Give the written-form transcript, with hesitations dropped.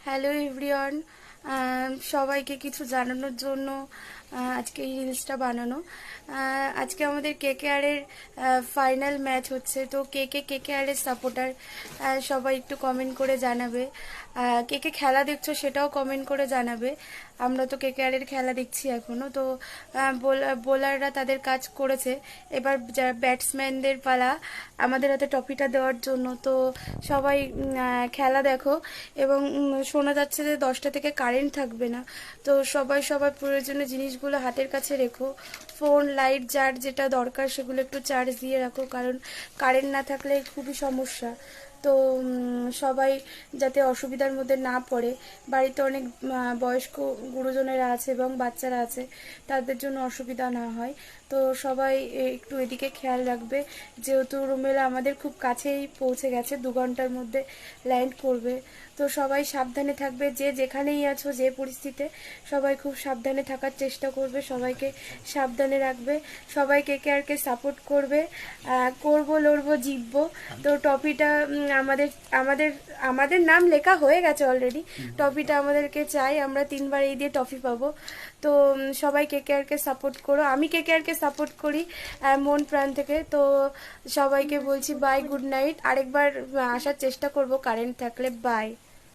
Hello everyone, সবাইকে কিছু জানানোর জন্য আজকে এই রিলসটা বানানো। আজকে আমাদের কেকেআরের ফাইনাল ম্যাচ হচ্ছে, তো কেকেআরের সাপোর্টার সবাই একটু কমেন্ট করে জানাবে। কে কে খেলা দেখছো সেটাও কমেন্ট করে জানাবে। আমরা তো কেকেআরের খেলা দেখছি এখনো। তো বোলাররা তাদের কাজ করেছে, এবার যারা ব্যাটসম্যানদের পালা আমাদের হাতে ট্রফিটা দেওয়ার জন্য। তো সবাই খেলা দেখো, এবং শোনা যাচ্ছে যে 10টা থেকে কারেন্ট থাকবে না। তো সবাই সবার প্রয়োজনীয় জিনিসগুলো হাতের কাছে রেখো। ফোন, লাইট, যার যেটা দরকার সেগুলো একটু চার্জ দিয়ে রাখো, কারণ কারেন্ট না থাকলে খুবই সমস্যা। তো সবাই যাতে অসুবিধার মধ্যে না পড়ে। বাড়িতে অনেক বয়স্ক গুরুজনেরা আছে এবং বাচ্চারা আছে, তাদের জন্য অসুবিধা না হয়। তো সবাই একটু এদিকে খেয়াল রাখবে, যেহেতু রুমেলা আমাদের খুব কাছেই পৌঁছে গেছে, 2 ঘন্টার মধ্যে ল্যান্ড করবে। তো সবাই সাবধানে থাকবে, যে যেখানেই আছো, যে পরিস্থিতিতে সবাই খুব সাবধানে থাকার চেষ্টা করবে, সবাইকে সাবধানে রাখবে। সবাই কেকেআরকে সাপোর্ট করবে। করবো, লড়বো, জিতবো। তো ট্রফিটা আমাদের আমাদের আমাদের নাম লেখা হয়ে গেছে অলরেডি। ট্রফিটা আমাদেরকে চাই, আমরা 3বার এই দিয়ে ট্রফি পাবো। তো সবাই কেকেআরকে সাপোর্ট করো, আমি কেকেআরকে সাপোর্ট করি মন প্রাণ থেকে। তো সবাইকে বলছি বাই, গুড নাইট। আরেকবার আসার চেষ্টা করব কারেন্ট থাকলে। বাই।